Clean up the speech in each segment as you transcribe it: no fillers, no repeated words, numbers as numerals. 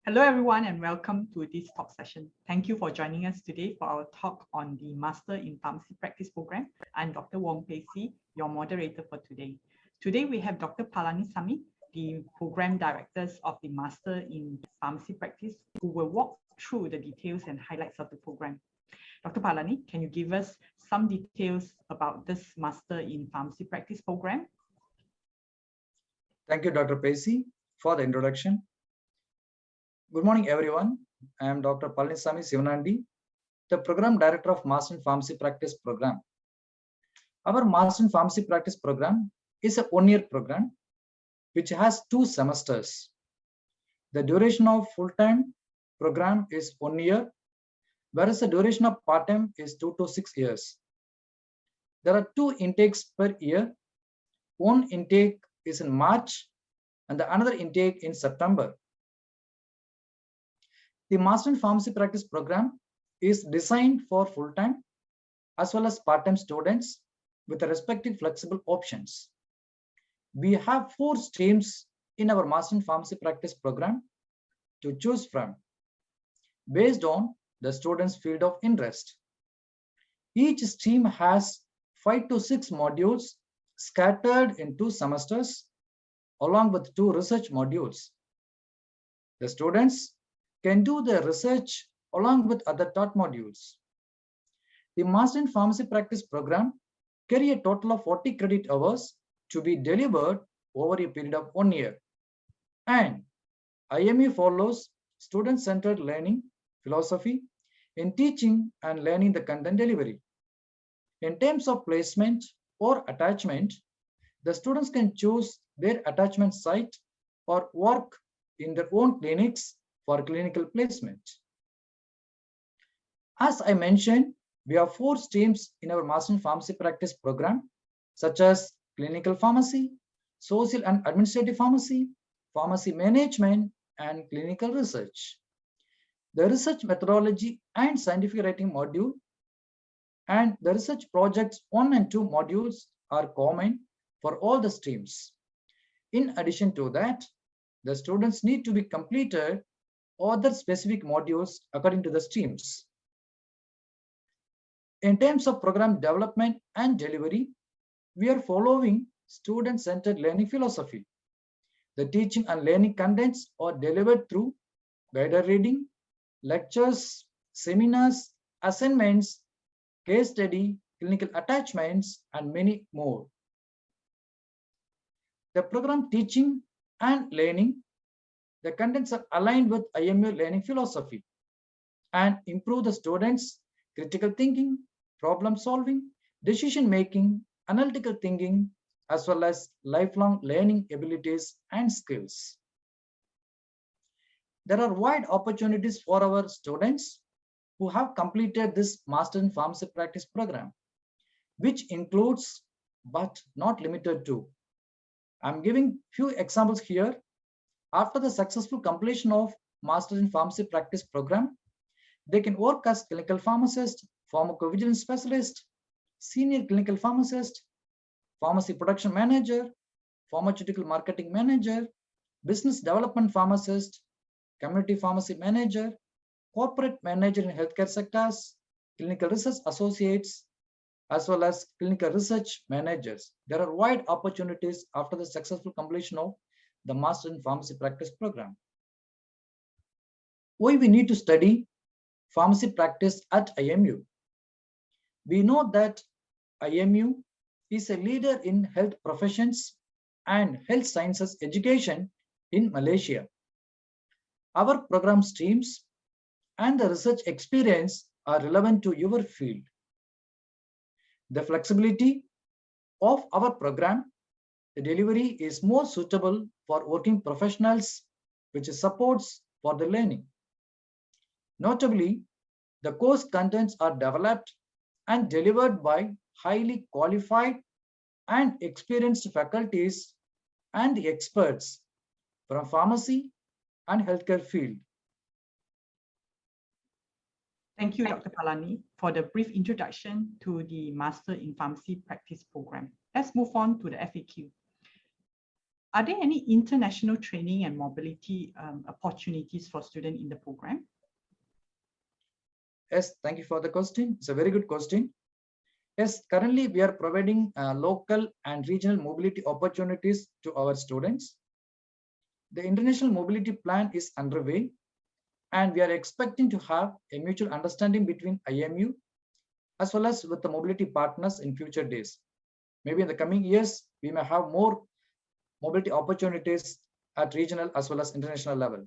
Hello, everyone, and welcome to this talk session. Thank you for joining us today for our talk on the Master in Pharmacy Practice program. I'm Dr. Wong Pei Si, your moderator for today. Today, we have Dr. Palanisamy, the Program Directors of the Master in Pharmacy Practice, who will walk through the details and highlights of the program. Dr. Palani, can you give us some details about this Master in Pharmacy Practice program? Thank you, Dr. Pesi, for the introduction. Good morning, everyone. I am Dr. Palanisamy Sivanandi, the Program Director of Master in Pharmacy Practice Program. Our Master in Pharmacy Practice Program is a one-year program which has 2 semesters. The duration of full-time program is 1 year, whereas the duration of part-time is 2 to 6 years. There are 2 intakes per year. One intake is in March and the another intake in September. The Master in Pharmacy Practice program is designed for full-time as well as part-time students with the respective flexible options. We have 4 streams in our Master in Pharmacy Practice program to choose from based on the student's field of interest. Each stream has 5 to 6 modules scattered in 2 semesters along with 2 research modules. The students can do their research along with other taught modules. The Master in Pharmacy Practice program carry a total of 40 credit hours to be delivered over a period of 1 year. And IMU follows student-centered learning philosophy in teaching and learning the content delivery. In terms of placement or attachment, the students can choose their attachment site or work in their own clinics for clinical placement. As I mentioned, we have 4 streams in our Master in Pharmacy Practice program, such as clinical pharmacy, social and administrative pharmacy, pharmacy management, and clinical research. The research methodology and scientific writing module and the research projects 1 and 2 modules are common for all the streams. In addition to that, the students need to be completed other specific modules according to the streams. In terms of program development and delivery, we are following student-centered learning philosophy. The teaching and learning contents are delivered through guided reading, lectures, seminars, assignments, case study, clinical attachments, and many more. The program teaching and learning, the contents are aligned with IMU learning philosophy and improve the students' critical thinking, problem solving, decision making, analytical thinking, as well as lifelong learning abilities and skills. There are wide opportunities for our students who have completed this Master in Pharmacy Practice program, which includes but not limited to. I'm giving few examples here. After the successful completion of Master in Pharmacy Practice program, they can work as clinical pharmacist, pharmacovigilance specialist, senior clinical pharmacist, pharmacy production manager, pharmaceutical marketing manager, business development pharmacist, community pharmacy manager, corporate manager in healthcare sectors, clinical research associates, as well as clinical research managers. There are wide opportunities after the successful completion of the Master in Pharmacy Practice program. Why we need to study pharmacy practice at IMU? We know that IMU is a leader in health professions and health sciences education in Malaysia. Our program streams and the research experience are relevant to your field. The flexibility of our program, the delivery is more suitable for working professionals, which supports for the learning. Notably, the course contents are developed and delivered by highly qualified and experienced faculties and the experts from pharmacy and healthcare field. Thank you, Dr. Palani, for the brief introduction to the Master in Pharmacy Practice program. Let's move on to the FAQ. Are there any international training and mobility opportunities for students in the program? Yes, thank you for the question. It's a very good question. Yes, currently we are providing local and regional mobility opportunities to our students. The international mobility plan is underway, and we are expecting to have a mutual understanding between IMU as well as with the mobility partners in future days. Maybe in the coming years, we may have more mobility opportunities at regional as well as international level.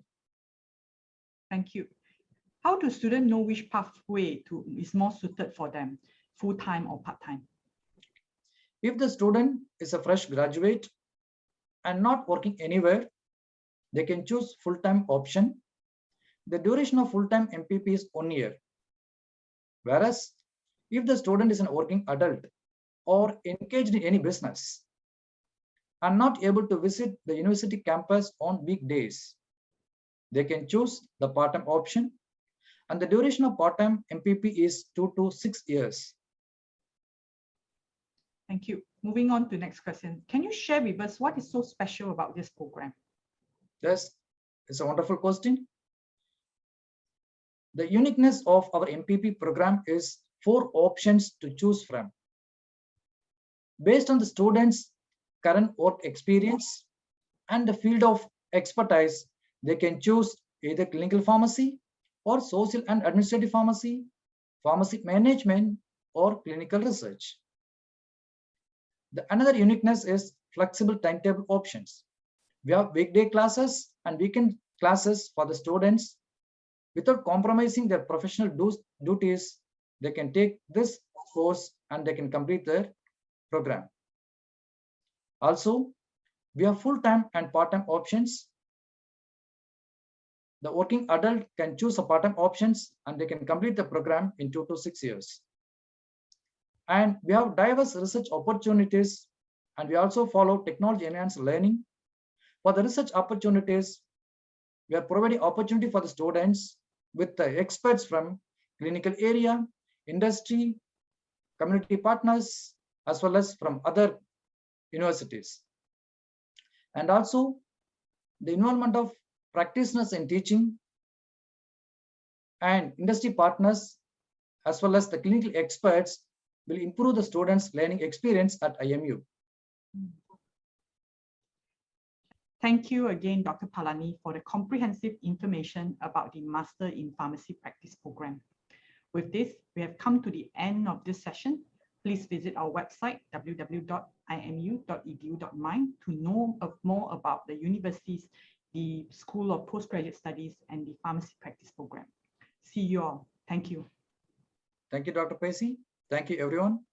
Thank you. How do students know which pathway is more suited for them, full-time or part-time? If the student is a fresh graduate and not working anywhere, they can choose full-time option. The duration of full-time MPP is 1 year. Whereas if the student is an working adult or engaged in any business and not able to visit the university campus on weekdays, they can choose the part-time option, and the duration of part-time MPP is 2 to 6 years. Thank you. Moving on to the next question. Can you share with us what is so special about this program? Yes, it's a wonderful question. The uniqueness of our MPP program is 4 options to choose from. Based on the students' current work experience and the field of expertise, they can choose either clinical pharmacy or social and administrative pharmacy, pharmacy management, or clinical research. Another uniqueness is flexible timetable options. We have weekday classes and weekend classes for the students. Without compromising their professional duties, they can take this course and they can complete their program. Also, we have full-time and part-time options. The working adult can choose a part-time options and they can complete the program in 2 to 6 years. And we have diverse research opportunities, and we also follow technology-enhanced learning. For the research opportunities, we are providing opportunity for the students with the experts from clinical area, industry, community partners, as well as from other universities. And also the involvement of practitioners in teaching and industry partners, as well as the clinical experts, will improve the students' learning experience at IMU. Thank you again, Dr. Palani, for the comprehensive information about the Master in Pharmacy Practice program. With this, we have come to the end of this session. Please visit our website, www.imu.edu.my, to know more about the universities, the School of Postgraduate Studies, and the Pharmacy Practice program. See you all. Thank you. Thank you, Dr. Pesi. Thank you, everyone.